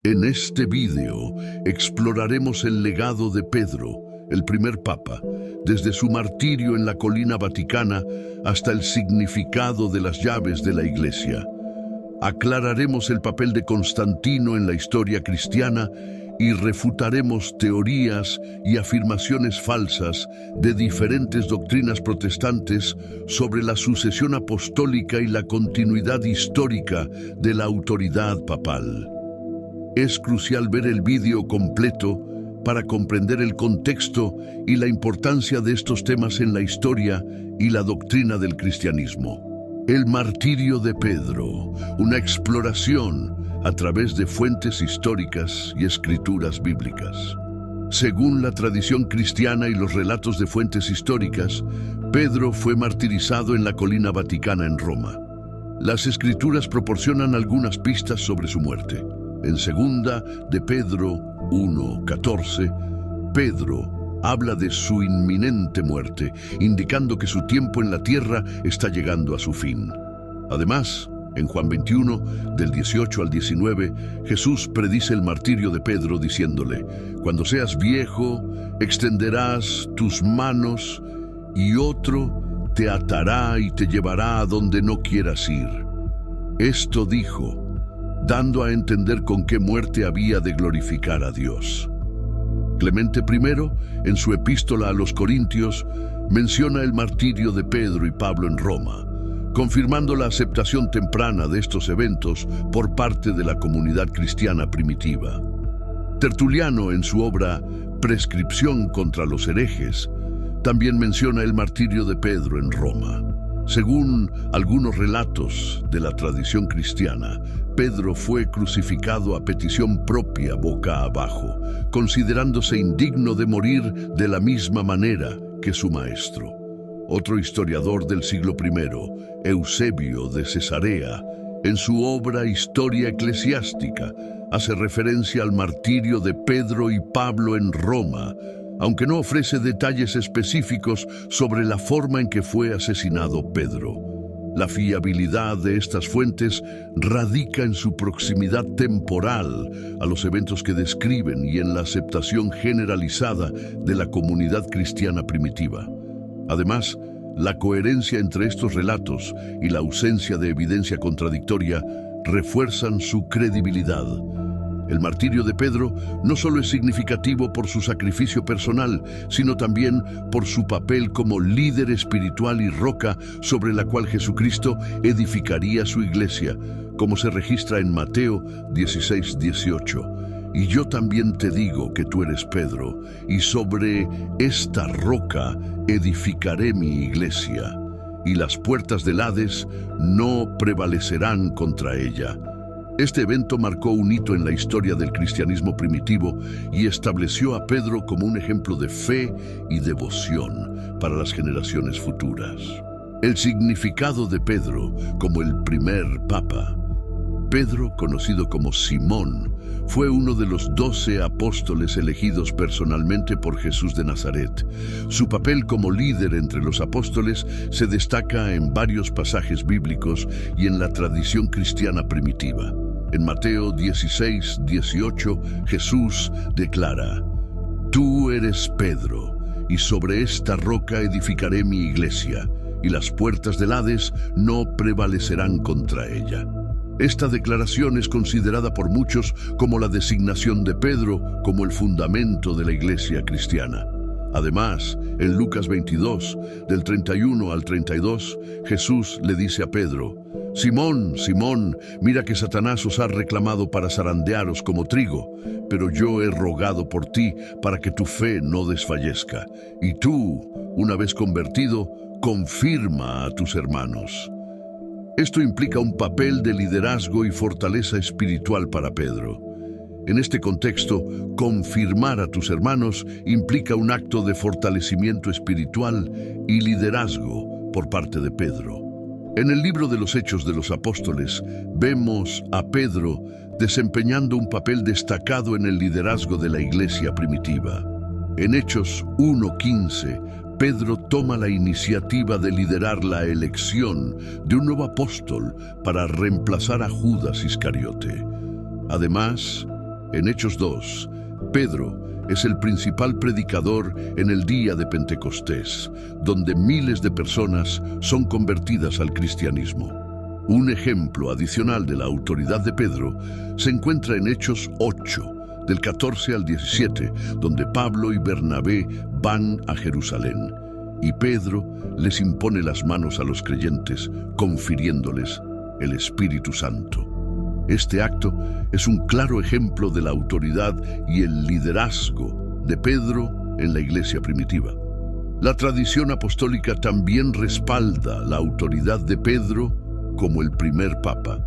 En este vídeo exploraremos el legado de Pedro, el primer papa, desde su martirio en la colina vaticana hasta el significado de las llaves de la Iglesia. Aclararemos el papel de Constantino en la historia cristiana y refutaremos teorías y afirmaciones falsas de diferentes doctrinas protestantes sobre la sucesión apostólica y la continuidad histórica de la autoridad papal. Es crucial ver el vídeo completo para comprender el contexto y la importancia de estos temas en la historia y la doctrina del cristianismo. El martirio de Pedro, una exploración a través de fuentes históricas y escrituras bíblicas. Según la tradición cristiana y los relatos de fuentes históricas, Pedro fue martirizado en la colina vaticana en Roma. Las escrituras proporcionan algunas pistas sobre su muerte. En segunda de Pedro 1:14, Pedro habla de su inminente muerte, indicando que su tiempo en la tierra está llegando a su fin. Además, en Juan 21, del 18 al 19, Jesús predice el martirio de Pedro diciéndole: «Cuando seas viejo, extenderás tus manos y otro te atará y te llevará a donde no quieras ir». Esto dijo, dando a entender con qué muerte había de glorificar a Dios. Clemente I, en su epístola a los Corintios, menciona el martirio de Pedro y Pablo en Roma, confirmando la aceptación temprana de estos eventos por parte de la comunidad cristiana primitiva. Tertuliano, en su obra Prescripción contra los herejes, también menciona el martirio de Pedro en Roma. Según algunos relatos de la tradición cristiana, Pedro fue crucificado a petición propia boca abajo, considerándose indigno de morir de la misma manera que su maestro. Otro historiador del siglo I, Eusebio de Cesarea, en su obra Historia Eclesiástica, hace referencia al martirio de Pedro y Pablo en Roma, aunque no ofrece detalles específicos sobre la forma en que fue asesinado Pedro. La fiabilidad de estas fuentes radica en su proximidad temporal a los eventos que describen y en la aceptación generalizada de la comunidad cristiana primitiva. Además, la coherencia entre estos relatos y la ausencia de evidencia contradictoria refuerzan su credibilidad. El martirio de Pedro no solo es significativo por su sacrificio personal, sino también por su papel como líder espiritual y roca sobre la cual Jesucristo edificaría su iglesia, como se registra en Mateo 16:18. «Y yo también te digo que tú eres Pedro, y sobre esta roca edificaré mi iglesia, y las puertas del Hades no prevalecerán contra ella». Este evento marcó un hito en la historia del cristianismo primitivo y estableció a Pedro como un ejemplo de fe y devoción para las generaciones futuras. El significado de Pedro como el primer papa. Pedro, conocido como Simón, fue uno de los 12 apóstoles elegidos personalmente por Jesús de Nazaret. Su papel como líder entre los apóstoles se destaca en varios pasajes bíblicos y en la tradición cristiana primitiva. En Mateo 16:18, Jesús declara: «Tú eres Pedro, y sobre esta roca edificaré mi iglesia, y las puertas del Hades no prevalecerán contra ella». Esta declaración es considerada por muchos como la designación de Pedro como el fundamento de la iglesia cristiana. Además, en Lucas 22, del 31 al 32, Jesús le dice a Pedro: «Simón, Simón, mira que Satanás os ha reclamado para zarandearos como trigo, pero yo he rogado por ti para que tu fe no desfallezca. Y tú, una vez convertido, confirma a tus hermanos». Esto implica un papel de liderazgo y fortaleza espiritual para Pedro. En este contexto, confirmar a tus hermanos implica un acto de fortalecimiento espiritual y liderazgo por parte de Pedro. En el libro de los Hechos de los Apóstoles, vemos a Pedro desempeñando un papel destacado en el liderazgo de la iglesia primitiva. En Hechos 1:15, Pedro toma la iniciativa de liderar la elección de un nuevo apóstol para reemplazar a Judas Iscariote. Además, En Hechos 2, Pedro es el principal predicador en el día de Pentecostés, donde miles de personas son convertidas al cristianismo. Un ejemplo adicional de la autoridad de Pedro se encuentra en Hechos 8, del 14 al 17, donde Pablo y Bernabé van a Jerusalén, y Pedro les impone las manos a los creyentes, confiriéndoles el Espíritu Santo. Este acto es un claro ejemplo de la autoridad y el liderazgo de Pedro en la iglesia primitiva. La tradición apostólica también respalda la autoridad de Pedro como el primer papa.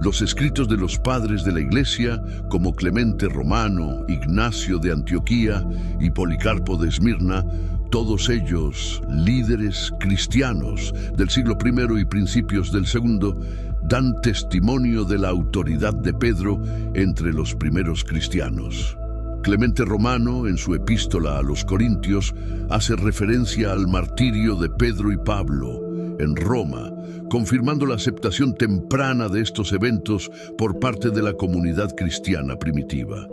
Los escritos de los padres de la iglesia, como Clemente Romano, Ignacio de Antioquía y Policarpo de Esmirna, todos ellos líderes cristianos del siglo I y principios del segundo, dan testimonio de la autoridad de Pedro entre los primeros cristianos. Clemente Romano, en su epístola a los Corintios, hace referencia al martirio de Pedro y Pablo en Roma, confirmando la aceptación temprana de estos eventos por parte de la comunidad cristiana primitiva.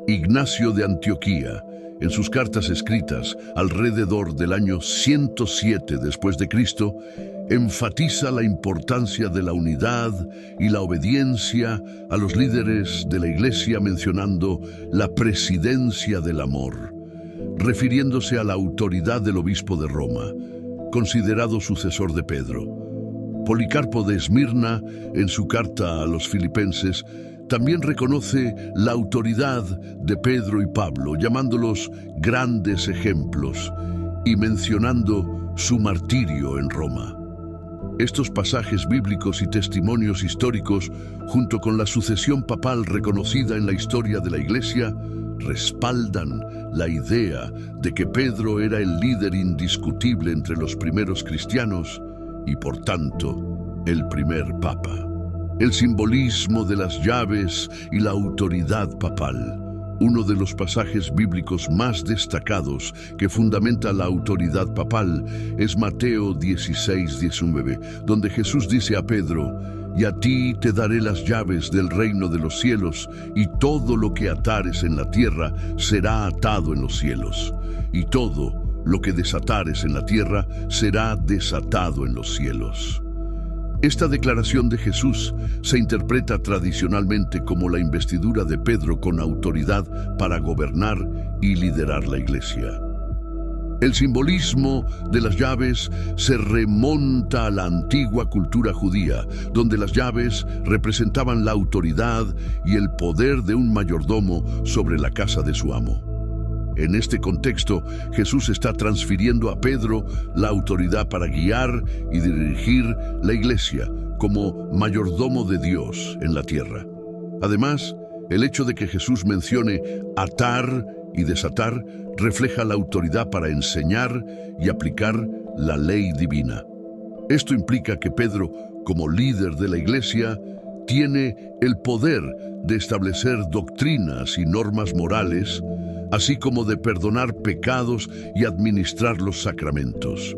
Ignacio de Antioquía, en sus cartas escritas alrededor del año 107 después de Cristo, enfatiza la importancia de la unidad y la obediencia a los líderes de la iglesia, mencionando la presidencia del amor, refiriéndose a la autoridad del obispo de Roma, considerado sucesor de Pedro. Policarpo de Esmirna, en su carta a los Filipenses, también reconoce la autoridad de Pedro y Pablo, llamándolos grandes ejemplos y mencionando su martirio en Roma. Estos pasajes bíblicos y testimonios históricos, junto con la sucesión papal reconocida en la historia de la Iglesia, respaldan la idea de que Pedro era el líder indiscutible entre los primeros cristianos y, por tanto, el primer papa. El simbolismo de las llaves y la autoridad papal. Uno de los pasajes bíblicos más destacados que fundamenta la autoridad papal es Mateo 16:19, donde Jesús dice a Pedro: «Y a ti te daré las llaves del reino de los cielos, y todo lo que atares en la tierra será atado en los cielos, y todo lo que desatares en la tierra será desatado en los cielos». Esta declaración de Jesús se interpreta tradicionalmente como la investidura de Pedro con autoridad para gobernar y liderar la iglesia. El simbolismo de las llaves se remonta a la antigua cultura judía, donde las llaves representaban la autoridad y el poder de un mayordomo sobre la casa de su amo. En este contexto, Jesús está transfiriendo a Pedro la autoridad para guiar y dirigir la iglesia como mayordomo de Dios en la tierra. Además, el hecho de que Jesús mencione atar y desatar refleja la autoridad para enseñar y aplicar la ley divina. Esto implica que Pedro, como líder de la iglesia, tiene el poder de establecer doctrinas y normas morales, así como de perdonar pecados y administrar los sacramentos.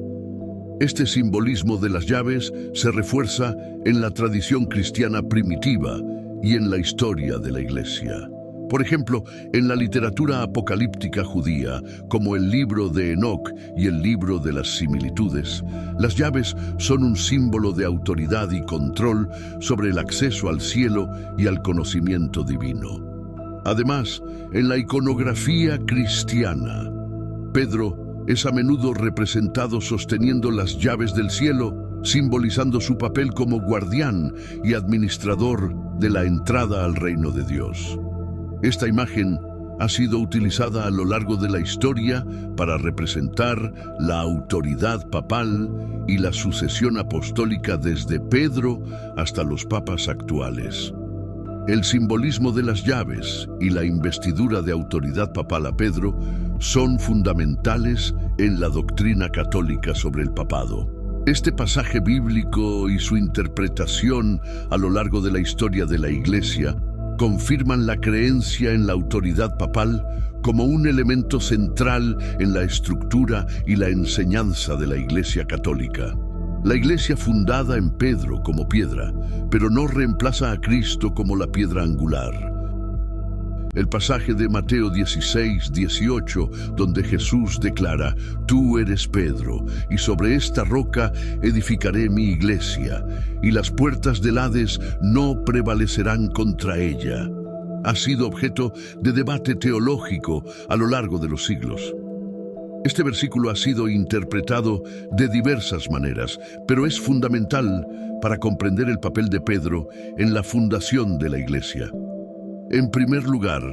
Este simbolismo de las llaves se refuerza en la tradición cristiana primitiva y en la historia de la Iglesia. Por ejemplo, en la literatura apocalíptica judía, como el libro de Enoc y el libro de las similitudes, las llaves son un símbolo de autoridad y control sobre el acceso al cielo y al conocimiento divino. Además, en la iconografía cristiana, Pedro es a menudo representado sosteniendo las llaves del cielo, simbolizando su papel como guardián y administrador de la entrada al reino de Dios. Esta imagen ha sido utilizada a lo largo de la historia para representar la autoridad papal y la sucesión apostólica desde Pedro hasta los papas actuales. El simbolismo de las llaves y la investidura de autoridad papal a Pedro son fundamentales en la doctrina católica sobre el papado. Este pasaje bíblico y su interpretación a lo largo de la historia de la Iglesia confirman la creencia en la autoridad papal como un elemento central en la estructura y la enseñanza de la Iglesia católica. La Iglesia fundada en Pedro como piedra, pero no reemplaza a Cristo como la piedra angular. El pasaje de Mateo 16, 18, donde Jesús declara: «Tú eres Pedro, y sobre esta roca edificaré mi iglesia, y las puertas del Hades no prevalecerán contra ella», ha sido objeto de debate teológico a lo largo de los siglos. Este versículo ha sido interpretado de diversas maneras, pero es fundamental para comprender el papel de Pedro en la fundación de la iglesia. En primer lugar,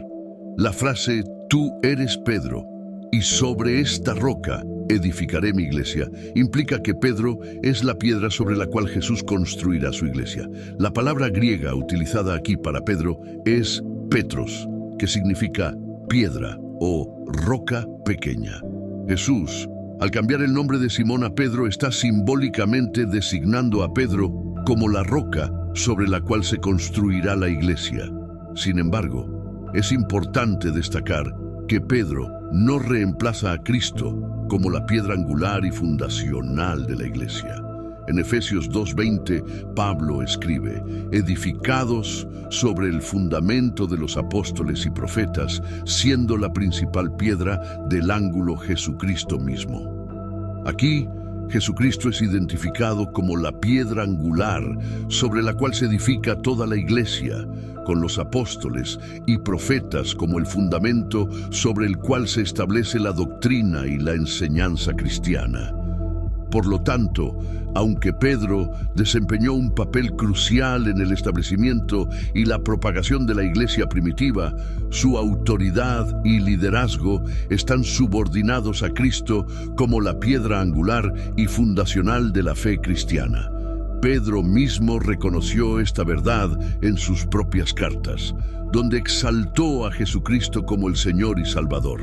la frase «Tú eres Pedro, y sobre esta roca edificaré mi iglesia» implica que Pedro es la piedra sobre la cual Jesús construirá su iglesia. La palabra griega utilizada aquí para Pedro es Petros, que significa piedra o roca pequeña. Jesús, al cambiar el nombre de Simón a Pedro, está simbólicamente designando a Pedro como la roca sobre la cual se construirá la iglesia. Sin embargo, es importante destacar que Pedro no reemplaza a Cristo como la piedra angular y fundacional de la iglesia. En Efesios 2:20, Pablo escribe: «Edificados sobre el fundamento de los apóstoles y profetas, siendo la principal piedra del ángulo Jesucristo mismo». Aquí, Jesucristo es identificado como la piedra angular sobre la cual se edifica toda la iglesia, con los apóstoles y profetas como el fundamento sobre el cual se establece la doctrina y la enseñanza cristiana. Por lo tanto, aunque Pedro desempeñó un papel crucial en el establecimiento y la propagación de la iglesia primitiva, su autoridad y liderazgo están subordinados a Cristo como la piedra angular y fundacional de la fe cristiana. Pedro mismo reconoció esta verdad en sus propias cartas, donde exaltó a Jesucristo como el Señor y Salvador.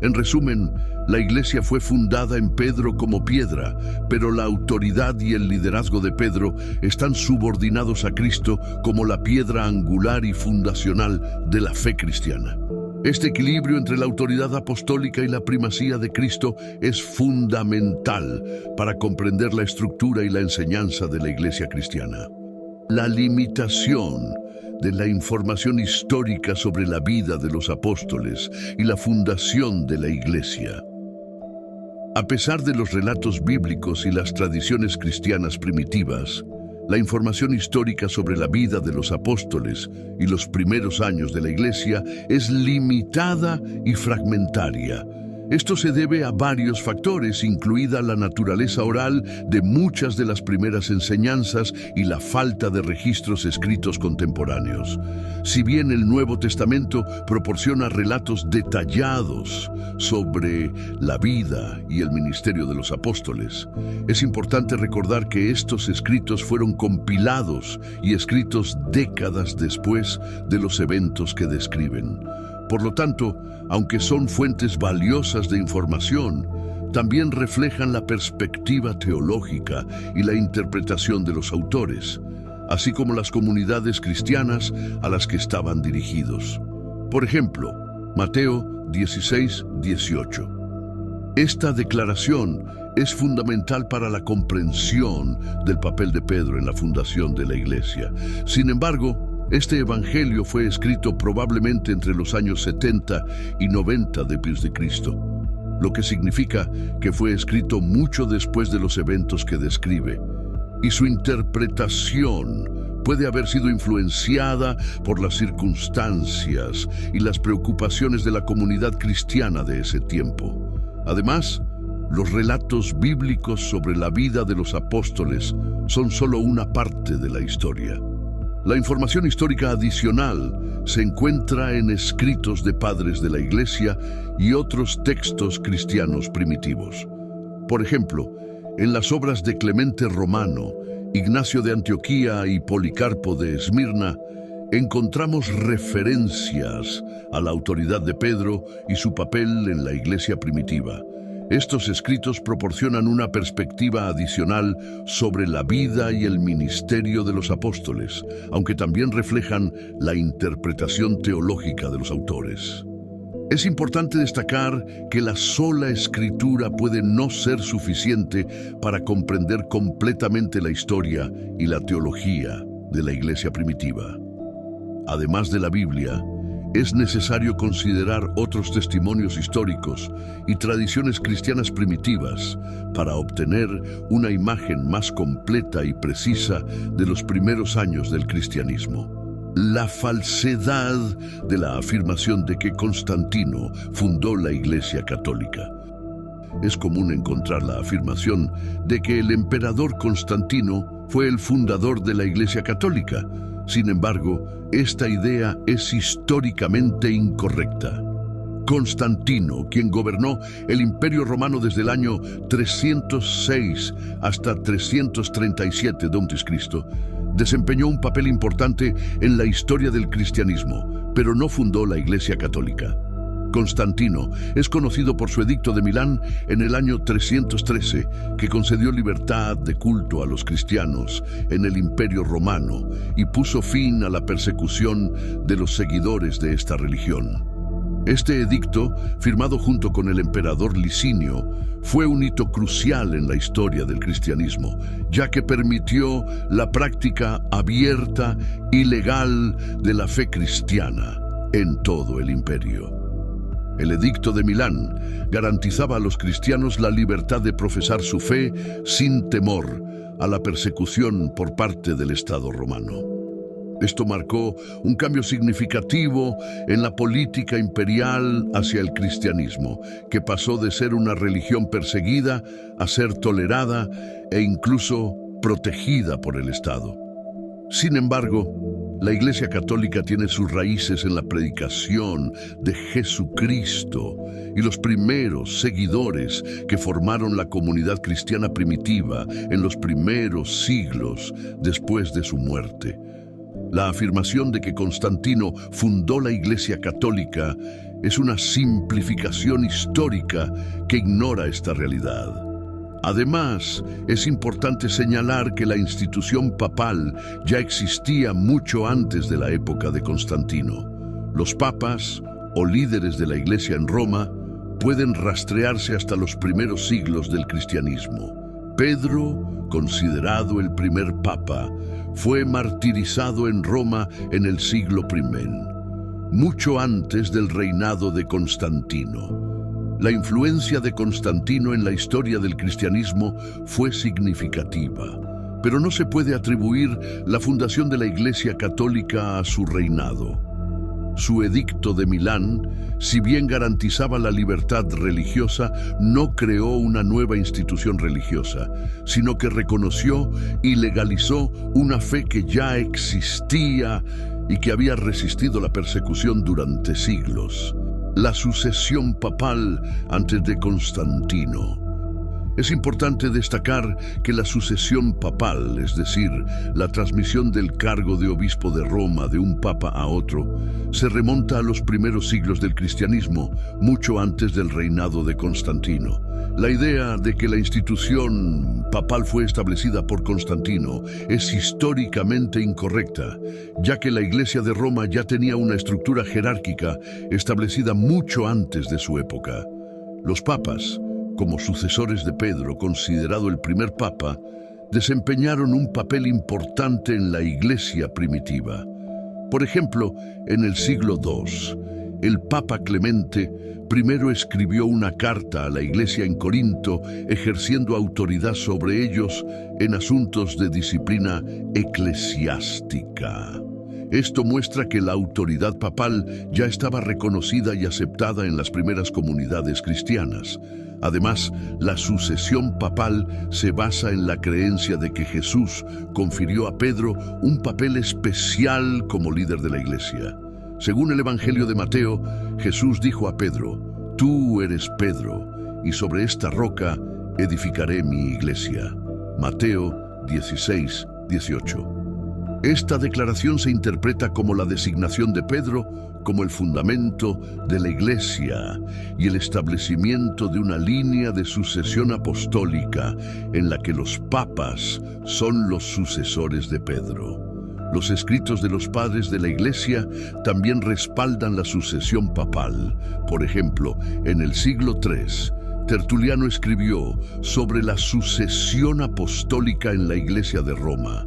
En resumen, la iglesia fue fundada en Pedro como piedra, pero la autoridad y el liderazgo de Pedro están subordinados a Cristo como la piedra angular y fundacional de la fe cristiana. Este equilibrio entre la autoridad apostólica y la primacía de Cristo es fundamental para comprender la estructura y la enseñanza de la iglesia cristiana. La limitación de la información histórica sobre la vida de los apóstoles y la fundación de la iglesia. A pesar de los relatos bíblicos y las tradiciones cristianas primitivas, la información histórica sobre la vida de los apóstoles y los primeros años de la iglesia es limitada y fragmentaria. Esto se debe a varios factores, incluida la naturaleza oral de muchas de las primeras enseñanzas y la falta de registros escritos contemporáneos. Si bien el Nuevo Testamento proporciona relatos detallados sobre la vida y el ministerio de los apóstoles, es importante recordar que estos escritos fueron compilados y escritos décadas después de los eventos que describen. Por lo tanto, aunque son fuentes valiosas de información, también reflejan la perspectiva teológica y la interpretación de los autores, así como las comunidades cristianas a las que estaban dirigidos. Por ejemplo, Mateo 16, 18. Esta declaración es fundamental para la comprensión del papel de Pedro en la fundación de la iglesia. Sin embargo, este evangelio fue escrito probablemente entre los años 70 y 90 después de Cristo, lo que significa que fue escrito mucho después de los eventos que describe, y su interpretación puede haber sido influenciada por las circunstancias y las preocupaciones de la comunidad cristiana de ese tiempo. Además, los relatos bíblicos sobre la vida de los apóstoles son solo una parte de la historia. La información histórica adicional se encuentra en escritos de padres de la Iglesia y otros textos cristianos primitivos. Por ejemplo, en las obras de Clemente Romano, Ignacio de Antioquía y Policarpo de Esmirna, encontramos referencias a la autoridad de Pedro y su papel en la Iglesia primitiva. Estos escritos proporcionan una perspectiva adicional sobre la vida y el ministerio de los apóstoles, aunque también reflejan la interpretación teológica de los autores. Es importante destacar que la sola escritura puede no ser suficiente para comprender completamente la historia y la teología de la iglesia primitiva. Además de la Biblia, es necesario considerar otros testimonios históricos y tradiciones cristianas primitivas para obtener una imagen más completa y precisa de los primeros años del cristianismo. La falsedad de la afirmación de que Constantino fundó la Iglesia Católica. Es común encontrar la afirmación de que el emperador Constantino fue el fundador de la Iglesia Católica. Sin embargo, esta idea es históricamente incorrecta. Constantino, quien gobernó el Imperio Romano desde el año 306 hasta 337 d.C., desempeñó un papel importante en la historia del cristianismo, pero no fundó la Iglesia Católica. Constantino es conocido por su edicto de Milán en el año 313, que concedió libertad de culto a los cristianos en el Imperio Romano y puso fin a la persecución de los seguidores de esta religión. Este edicto, firmado junto con el emperador Licinio, fue un hito crucial en la historia del cristianismo, ya que permitió la práctica abierta y legal de la fe cristiana en todo el imperio. El edicto de Milán garantizaba a los cristianos la libertad de profesar su fe sin temor a la persecución por parte del Estado romano. Esto marcó un cambio significativo en la política imperial hacia el cristianismo, que pasó de ser una religión perseguida a ser tolerada e incluso protegida por el Estado. Sin embargo, la Iglesia Católica tiene sus raíces en la predicación de Jesucristo y los primeros seguidores que formaron la comunidad cristiana primitiva en los primeros siglos después de su muerte. La afirmación de que Constantino fundó la Iglesia Católica es una simplificación histórica que ignora esta realidad. Además, es importante señalar que la institución papal ya existía mucho antes de la época de Constantino. Los papas, o líderes de la Iglesia en Roma, pueden rastrearse hasta los primeros siglos del cristianismo. Pedro, considerado el primer papa, fue martirizado en Roma en el siglo I, mucho antes del reinado de Constantino. La influencia de Constantino en la historia del cristianismo fue significativa, pero no se puede atribuir la fundación de la Iglesia Católica a su reinado. Su edicto de Milán, si bien garantizaba la libertad religiosa, no creó una nueva institución religiosa, sino que reconoció y legalizó una fe que ya existía y que había resistido la persecución durante siglos. La sucesión papal antes de Constantino. Es importante destacar que la sucesión papal, es decir, la transmisión del cargo de obispo de Roma de un papa a otro, se remonta a los primeros siglos del cristianismo, mucho antes del reinado de Constantino. La idea de que la institución papal fue establecida por Constantino es históricamente incorrecta, ya que la Iglesia de Roma ya tenía una estructura jerárquica establecida mucho antes de su época. Los papas, como sucesores de Pedro, considerado el primer papa, desempeñaron un papel importante en la Iglesia primitiva. Por ejemplo, en el siglo II, el Papa Clemente I escribió una carta a la Iglesia en Corinto, ejerciendo autoridad sobre ellos en asuntos de disciplina eclesiástica. Esto muestra que la autoridad papal ya estaba reconocida y aceptada en las primeras comunidades cristianas. Además, la sucesión papal se basa en la creencia de que Jesús confirió a Pedro un papel especial como líder de la Iglesia. Según el Evangelio de Mateo, Jesús dijo a Pedro: «Tú eres Pedro, y sobre esta roca edificaré mi iglesia». Mateo 16:18. Esta declaración se interpreta como la designación de Pedro como el fundamento de la Iglesia y el establecimiento de una línea de sucesión apostólica en la que los papas son los sucesores de Pedro. Los escritos de los padres de la Iglesia también respaldan la sucesión papal. Por ejemplo, en el siglo III, Tertuliano escribió sobre la sucesión apostólica en la Iglesia de Roma.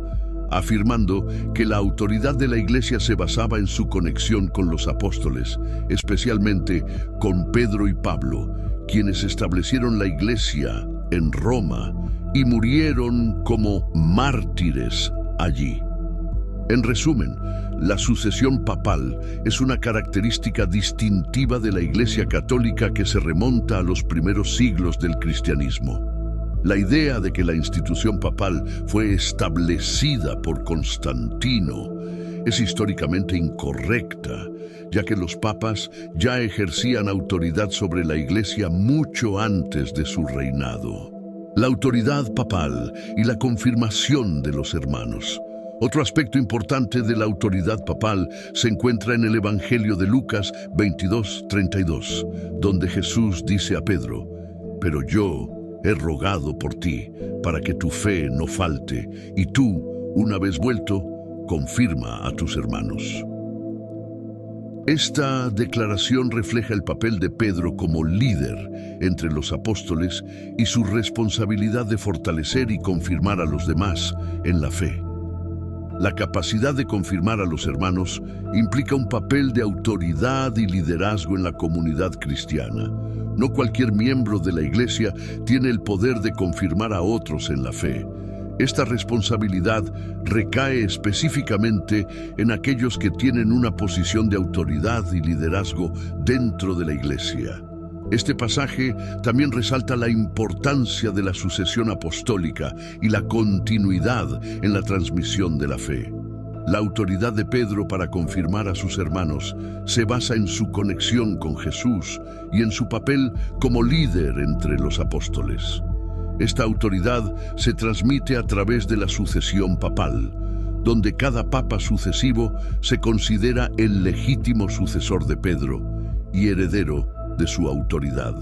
afirmando que la autoridad de la Iglesia se basaba en su conexión con los apóstoles, especialmente con Pedro y Pablo, quienes establecieron la Iglesia en Roma y murieron como mártires allí. En resumen, la sucesión papal es una característica distintiva de la Iglesia Católica que se remonta a los primeros siglos del cristianismo. La idea de que la institución papal fue establecida por Constantino es históricamente incorrecta, ya que los papas ya ejercían autoridad sobre la Iglesia mucho antes de su reinado. La autoridad papal y la confirmación de los hermanos. Otro aspecto importante de la autoridad papal se encuentra en el Evangelio de Lucas 22:32, donde Jesús dice a Pedro: «Pero yo he rogado por ti, para que tu fe no falte, y tú, una vez vuelto, confirma a tus hermanos». Esta declaración refleja el papel de Pedro como líder entre los apóstoles y su responsabilidad de fortalecer y confirmar a los demás en la fe. La capacidad de confirmar a los hermanos implica un papel de autoridad y liderazgo en la comunidad cristiana. No cualquier miembro de la Iglesia tiene el poder de confirmar a otros en la fe. Esta responsabilidad recae específicamente en aquellos que tienen una posición de autoridad y liderazgo dentro de la Iglesia. Este pasaje también resalta la importancia de la sucesión apostólica y la continuidad en la transmisión de la fe. La autoridad de Pedro para confirmar a sus hermanos se basa en su conexión con Jesús y en su papel como líder entre los apóstoles. Esta autoridad se transmite a través de la sucesión papal, donde cada papa sucesivo se considera el legítimo sucesor de Pedro y heredero de su autoridad.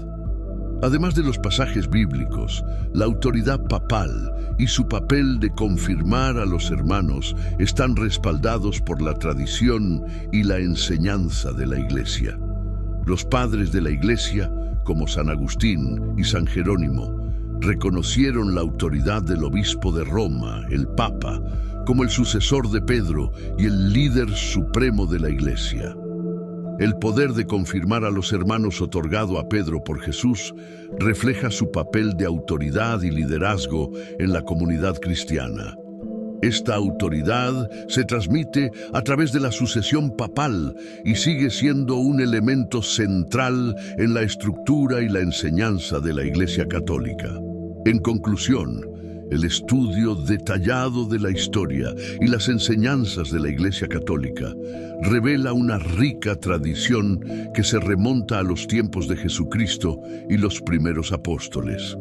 Además de los pasajes bíblicos, la autoridad papal y su papel de confirmar a los hermanos están respaldados por la tradición y la enseñanza de la Iglesia. Los padres de la Iglesia, como San Agustín y San Jerónimo, reconocieron la autoridad del obispo de Roma, el Papa, como el sucesor de Pedro y el líder supremo de la Iglesia. El poder de confirmar a los hermanos otorgado a Pedro por Jesús refleja su papel de autoridad y liderazgo en la comunidad cristiana. Esta autoridad se transmite a través de la sucesión papal y sigue siendo un elemento central en la estructura y la enseñanza de la Iglesia Católica. En conclusión, el estudio detallado de la historia y las enseñanzas de la Iglesia Católica revela una rica tradición que se remonta a los tiempos de Jesucristo y los primeros apóstoles.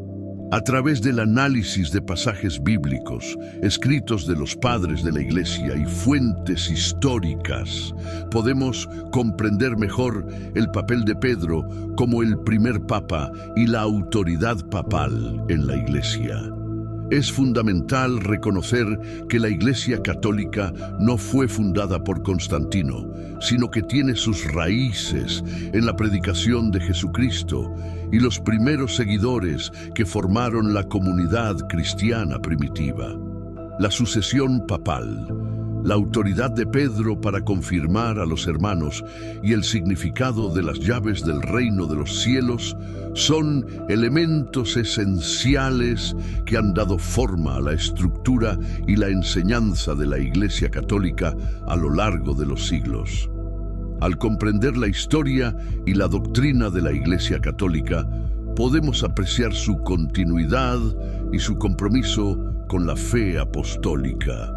A través del análisis de pasajes bíblicos, escritos de los padres de la Iglesia y fuentes históricas, podemos comprender mejor el papel de Pedro como el primer papa y la autoridad papal en la Iglesia. Es fundamental reconocer que la Iglesia Católica no fue fundada por Constantino, sino que tiene sus raíces en la predicación de Jesucristo y los primeros seguidores que formaron la comunidad cristiana primitiva. La sucesión papal, la autoridad de Pedro para confirmar a los hermanos y el significado de las llaves del reino de los cielos son elementos esenciales que han dado forma a la estructura y la enseñanza de la Iglesia Católica a lo largo de los siglos. Al comprender la historia y la doctrina de la Iglesia Católica, podemos apreciar su continuidad y su compromiso con la fe apostólica.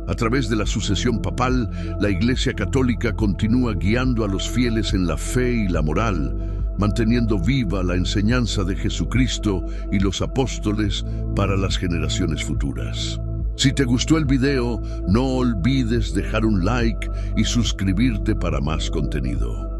A través de la sucesión papal, la Iglesia Católica continúa guiando a los fieles en la fe y la moral, manteniendo viva la enseñanza de Jesucristo y los apóstoles para las generaciones futuras. Si te gustó el video, no olvides dejar un like y suscribirte para más contenido.